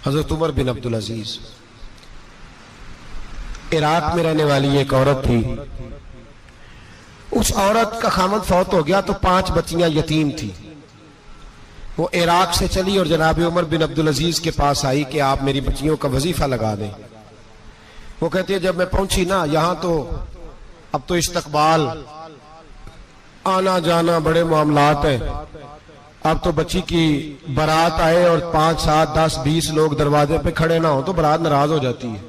हजरत उमर बिन अब्दुल अजीज Iraq में रहने वाली एक औरत थी। उस औरत का खामद फौत हो गया तो 5 बच्चियां यतीम थी। वो इराक से चली और जनाब उमर बिन अब्दुल अजीज के पास आई कि आप मेरी बच्चियों का वजीफा लगा दें। वो कहती है जब मैं पहुंची ना, यहां तो अब तो इस्तकबाल, आना जाना बड़े मामलात हैं। अब तो बच्ची की बारात आए और 5, 7, 10, 20 लोग दरवाजे पे खड़े ना हो तो बारात नाराज हो जाती है।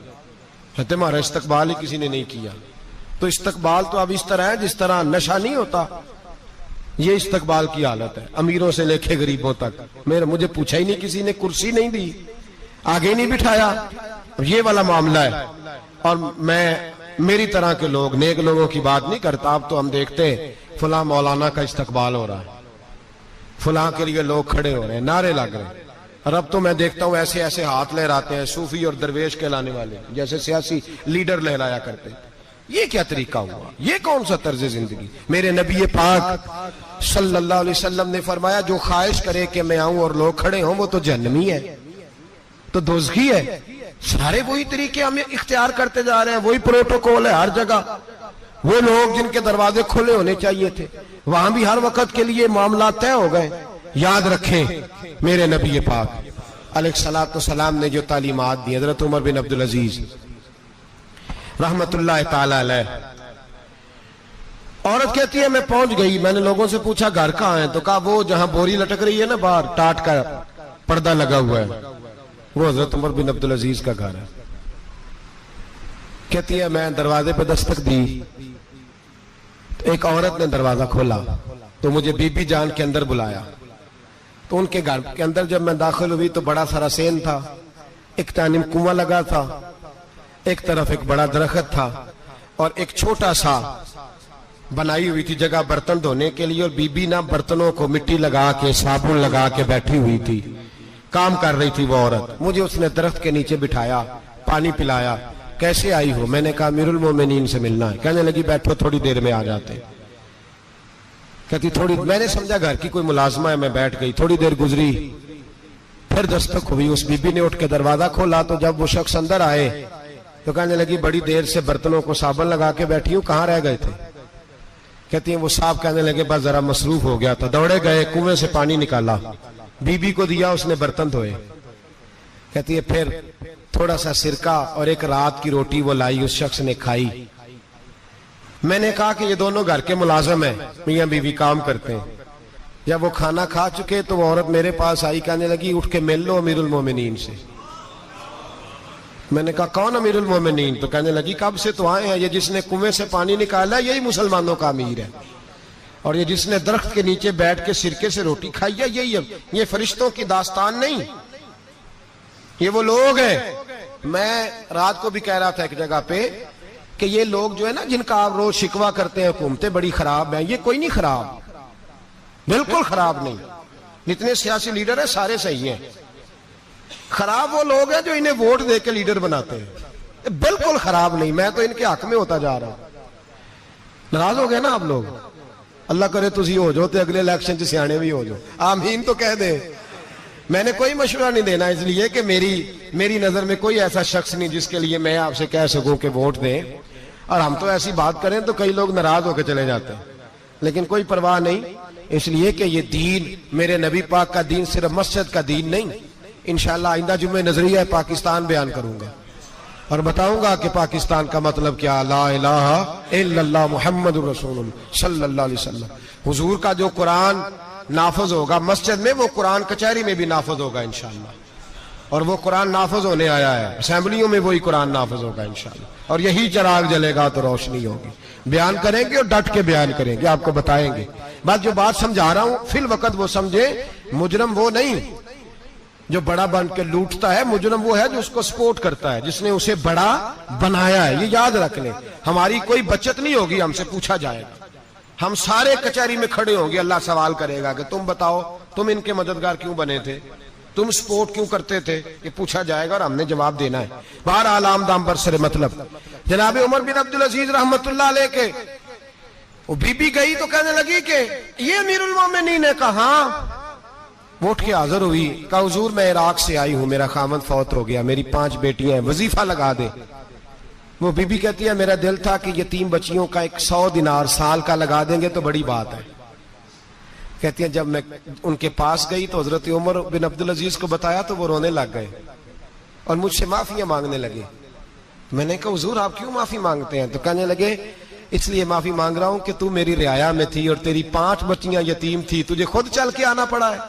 कहते हमारा इस्तकबाल ही किसी ने नहीं किया। तो इस्तकबाल तो अब इस तरह है जिस तरह नशा नहीं होता, ये इस्तकबाल की हालत है, अमीरों से लेके गरीबों तक। मुझे पूछा ही नहीं किसी ने, कुर्सी नहीं दी, आगे नहीं बिठाया, ये वाला मामला है। और मैं मेरी तरह के लोग, नेक लोगों की बात नहीं करता। अब तो हम देखते हैं फलां मौलाना का इस्तकबाल हो रहा है, फलां के लिए लोग खड़े हो रहे हैं, नारे लग रहे हैं। और अब तो मैं देखता हूं ऐसे ऐसे हाथ लहराते हैं सूफी और दरवेश कहलाने वाले, जैसे सियासी लीडर लहराया करते। ये क्या तरीका हुआ? ये कौन सा तर्ज जिंदगी? मेरे नबी पाक सल्लल्लाहु अलैहि वसल्लम ने फरमाया जो ख्वाहिश करे कि मैं आऊं और लोग खड़े हों वो तो जहन्नमी है, तो दोज़खी है। सारे वही तरीके हम इख्तियार करते जा रहे हैं, वही प्रोटोकॉल है हर जगह। वो लोग जिनके दरवाजे खुले होने चाहिए थे वहां भी हर वक्त के लिए मामला तय हो गए। याद रखें मेरे नबी पाक अलैहिस्सलातु सलाम ने जो तालीमात दी, हजरत उमर बिन अब्दुल अजीज रहमतुल्लाह ताला अलैह। औरत कहती है मैं पहुंच गई, मैंने लोगों से पूछा घर कहां है, तो कहा वो जहां बोरी लटक रही है ना बाहर, टाट का पर्दा लगा हुआ है, वो हजरत उमर बिन अब्दुल अजीज का घर है। कहती है मैं दरवाजे पर दस्तक दी, तो एक औरत ने दरवाजा खोला तो मुझे बीबी जान के अंदर बुलाया। तो उनके घर के अंदर जब मैं दाखिल हुई तो बड़ा सारा सेन था, एक तानिम कुआं लगा था, एक तरफ एक बड़ा दरख्त था और एक छोटा सा बनाई हुई थी जगह बर्तन धोने के लिए। और बीबी ना बर्तनों को मिट्टी लगा के साबुन लगा के बैठी हुई थी, काम कर रही थी वो औरत। मुझे उसने दरख्त के नीचे बिठाया, पानी पिलाया। कैसे आई हो? मैंने कहा अमीरुल मोमिनीन से मिलना है। कहने लगी बैठो थोड़ी देर में आ जाते। कहती थोड़ी, मैंने समझा घर की कोई मुलाजमा है, मैं बैठ गई। थोड़ी देर गुजरी, फिर दस्तक हुई, उस बीबी ने उठ के दरवाजा खोला। तो जब वो शख्स अंदर आए तो कहने लगी बड़ी देर से बर्तनों को साबुन लगा के बैठी हूं, कहां रह गए थे? कहती है वो साहब कहने लगे बस जरा मसरूफ हो गया था, दौड़े गए, कुएं से पानी निकाला, बीबी को दिया, उसने बर्तन धोए। कहती है फिर थोड़ा सा सिरका और एक रात की रोटी वो लाई, उस शख्स ने खाई। मैंने कहा कि ये दोनों घर के मुलाजम हैं, मियां बीवी काम करते हैं। जब वो खाना खा चुके तो वो औरत मेरे पास आई, कहने लगी उठ के मिल लो अमीरुल मोमिनीन से। मैंने कहा कौन अमीरुल मोमिनीन? तो कहने लगी कब से तो आए हैं, ये जिसने कुएं से पानी निकाला यही मुसलमानों का अमीर है, और ये जिसने दरख्त के नीचे बैठ के सिरके से रोटी खाई है यही है। ये फरिश्तों की दास्तान नहीं, ये वो लोग हैं। मैं रात को भी कह रहा था एक जगह पे कि ये लोग जो है ना जिनका आप रोज शिकवा करते हैं हुकूमतें बड़ी खराब हैं, ये कोई नहीं खराब, बिल्कुल खराब नहीं। जितने सियासी लीडर हैं सारे सही हैं। खराब वो लोग हैं जो इन्हें वोट दे के लीडर बनाते हैं, बिल्कुल खराब नहीं। मैं तो इनके हक में होता जा रहा हूं। नाराज हो गए ना आप लोग? अल्लाह करे तुसी हो जाओ तो अगले इलेक्शन च सियाने भी हो जाओ, आमीन तो कह दे। मैंने कोई मशवरा नहीं देना, इसलिए कि मेरी नजर में कोई ऐसा शख्स नहीं जिसके लिए मैं आपसे कह सकूं कि वोट दें। और हम तो ऐसी बात करें तो कई लोग नाराज होकर चले जाते हैं, लेकिन कोई परवाह नहीं, इसलिए कि ये दीन मेरे नबी पाक का दीन सिर्फ मस्जिद का दीन नहीं। इंशाअल्लाह आइंदा जुम्मे नजरिया पाकिस्तान बयान करूंगा और बताऊंगा कि पाकिस्तान का मतलब क्या, ला इलाहा इल्लल्लाह मुहम्मदुर रसूलुल्लाह सल्लल्लाहु अलैहि वसल्लम। हुजूर का जो कुरान नाफज होगा मस्जिद में, वो कुरान कचहरी में भी नाफज होगा इंशाअल्लाह। और वो कुरान नाफज होने आया है, असेंबलियों में वही कुरान नाफज होगा इंशाअल्लाह। और यही चिराग जलेगा तो रोशनी होगी। बयान करेंगे और डट के बयान करेंगे, आपको बताएंगे। बात जो बात समझा रहा हूं फिल वक्त वो समझे, मुजरम वो नहीं जो बड़ा बन के लूटता है, मुजरम वो है जो उसको सपोर्ट करता है, जिसने उसे बड़ा बनाया है। ये याद रख ले, हमारी कोई बचत नहीं होगी, हमसे पूछा जाएगा। हम सारे कचहरी में खड़े होंगे, अल्लाह सवाल करेगा कि तुम बताओ तुम इनके मददगार क्यों बने थे, तुम सपोर्ट क्यों करते थे, ये पूछा जाएगा और हमने जवाब देना है। बहरहाल आम दाम बरसरे मतलब जनाब उमर बिन अब्दुल अजीज रहमतुल्लाह अलैह के वो बीबी गई तो कहने लगी कि ये अमीरुल मोमिनीन ने कहा, वो उठ के हाजिर हुई, कहा हुजूर मैं इराक से आई हूं, मेरा खामन फौत हो गया, मेरी 5 बेटियां हैं, वजीफा लगा दे। वो बीबी कहती है मेरा दिल था कि यतीम बच्चियों का 100 दिनार साल का लगा देंगे तो बड़ी बात है। कहती है जब मैं उनके पास गई तो हजरत उमर बिन अब्दुल अजीज को बताया तो वो रोने लग गए और मुझसे माफियां मांगने लगे। मैंने कहा हुजूर आप क्यों माफी मांगते हैं? तो कहने लगे इसलिए माफी मांग रहा हूं कि तू मेरी रियाया में थी और तेरी 5 बच्चियां यतीम थी, तुझे खुद चल के आना पड़ा है,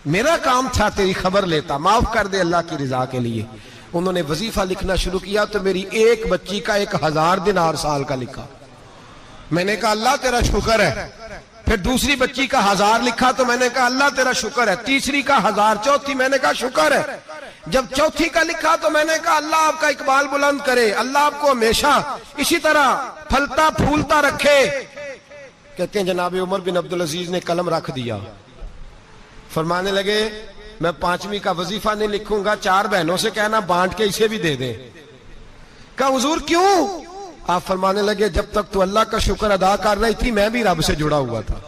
मेरा काम था तेरी खबर लेता, माफ कर दे अल्लाह की रिजा के लिए। उन्होंने वजीफा लिखना शुरू किया तो मेरी एक बच्ची का 1000 दिनार साल का लिखा। मैंने कहा अल्लाह तेरा शुक्र है। फिर दूसरी बच्ची का 1000 लिखा तो मैंने कहा अल्लाह तेरा शुक्र है। तीसरी का 1000, चौथी मैंने कहा शुक्र है। जब चौथी का लिखा तो मैंने कहा अल्लाह आपका इकबाल बुलंद करे, अल्लाह आपको हमेशा इसी तरह फलता फूलता रखे। कहते हैं जनाब उमर बिन अब्दुल अजीज ने कलम रख दिया, फरमाने लगे मैं 5वीं का वजीफा नहीं लिखूंगा, 4 बहनों से कहना बांट के इसे भी दे दे। कहा हुजूर क्यों? आप फरमाने लगे जब तक तू अल्लाह का शुक्र अदा कर रही थी मैं भी रब से जुड़ा हुआ था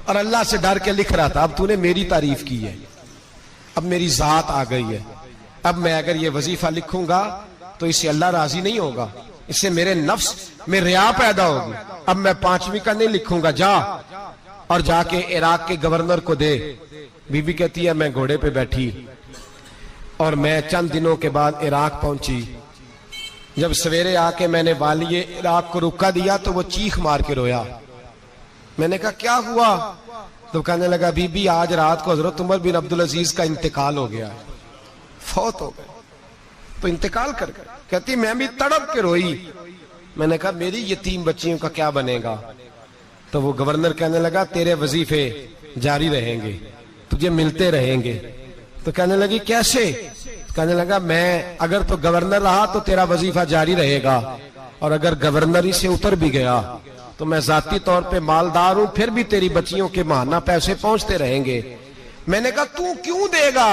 और अल्लाह से डर के लिख रहा था। अब तूने मेरी तारीफ की है, अब मेरी जात आ गई है, अब मैं अगर ये वजीफा लिखूंगा तो इससे अल्लाह राजी नहीं होगा, इससे मेरे नफ्स में रिया पैदा होगी। अब मैं 5वीं का नहीं लिखूंगा, जा और जाके इराक के गवर्नर को दे। बीबी कहती है मैं घोड़े पे बैठी और मैं चंद दिनों के बाद इराक पहुंची। जब सवेरे आके मैंने वालिए इराक को रुका दिया तो वो चीख मार के रोया। मैंने कहा क्या हुआ? तो कहने लगा बीबी आज रात को हजरत उमर बिन अब्दुल अजीज का इंतकाल हो गया, फौत हो गए, तो इंतकाल कर गए। कहती मैं भी तड़प के रोई। मैंने कहा मेरी यतीम बच्चियों का क्या बनेगा? तो वो गवर्नर कहने लगा तेरे वजीफे जारी रहेंगे, तुझे मिलते रहेंगे। तो कहने लगी कैसे? कहने लगा मैं अगर तो गवर्नर रहा तो तेरा वजीफा जारी रहेगा और अगर गवर्नरी से उतर भी गया तो मैं जाती तौर पे मालदार हूं, फिर भी तेरी बच्चियों के माहाना पैसे पहुंचते रहेंगे। मैंने कहा तू क्यों देगा?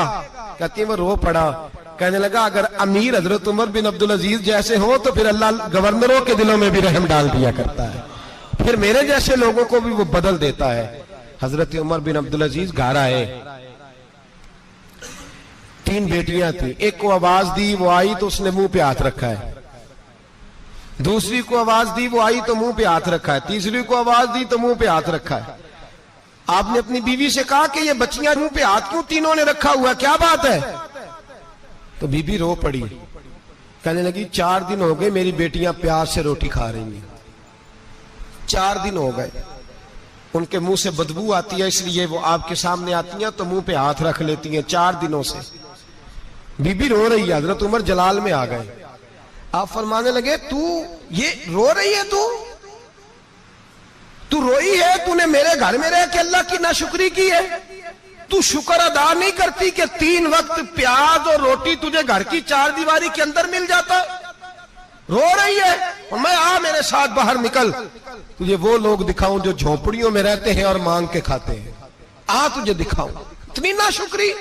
कहती वो रो पड़ा। कहने लगा अगर अमीर हजरत उमर बिन अब्दुल अजीज जैसे हो तो फिर अल्लाह गवर्नरों के दिलों में भी रहम डाल दिया करता है, फिर मेरे जैसे लोगों को भी वो बदल देता है। हजरत उमर बिन अब्दुल अजीज घर आए, 3 बेटियां थी। एक को आवाज दी, वो आई तो उसने मुंह पे हाथ रखा है। दूसरी को आवाज दी, वो आई तो मुंह पे हाथ रखा है। तीसरी को आवाज दी तो मुंह पे हाथ रखा है। आपने अपनी बीवी से कहा कि ये बच्चियां मुंह पे हाथ क्यों तीनों ने रखा हुआ, क्या बात है? तो बीबी रो पड़ी, कहने लगी 4 दिन हो गए मेरी बेटियां प्यार से रोटी खा रही हैं, 4 दिन हो गए, उनके मुंह से बदबू आती है इसलिए वो आपके सामने आती हैं तो मुंह पे हाथ रख लेती हैं 4 दिनों से। बीबी रो रही है, हजरत उमर जलाल में आ गए। आप फरमाने लगे तू ये रो रही है, तू रोई है, तूने मेरे घर में रह के अल्लाह की नाशुक्री की है, तू शुक्र अदा नहीं करती कि 3 वक्त प्याज और रोटी तुझे घर की 4 दीवारी के अंदर मिल जाता? रो रही है और मैं आ मेरे साथ बाहर निकल, तुझे वो लोग दिखाऊं जो झोपड़ियों में रहते हैं और मांग के खाते हैं, आ तुझे दिखाऊं। इतनी नाशुक्री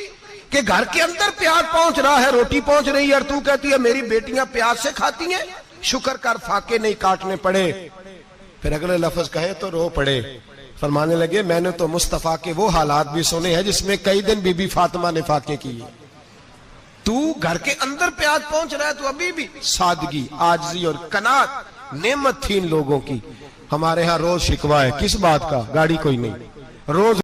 कि घर के अंदर प्याज पहुंच रहा है, रोटी पहुंच रही है और तू कहती है मेरी बेटियां प्याज से खाती हैं, शुक्र कर फाके नहीं काटने पड़े। फिर अगले लफ्ज कहे तो रो पड़े। फरमाने लगे मैंने तो मुस्तफा के वो हालात भी सुने हैं जिसमें कई दिन बीबी फातिमा ने फाके किए, तू घर के अंदर प्याज पहुंच रहा है, तू अभी भी। सादगी, आजिज़ी और कनात नेमत थी इन लोगों की। हमारे यहाँ रोज शिकवा है, किस बात का? गाड़ी कोई नहीं, रोज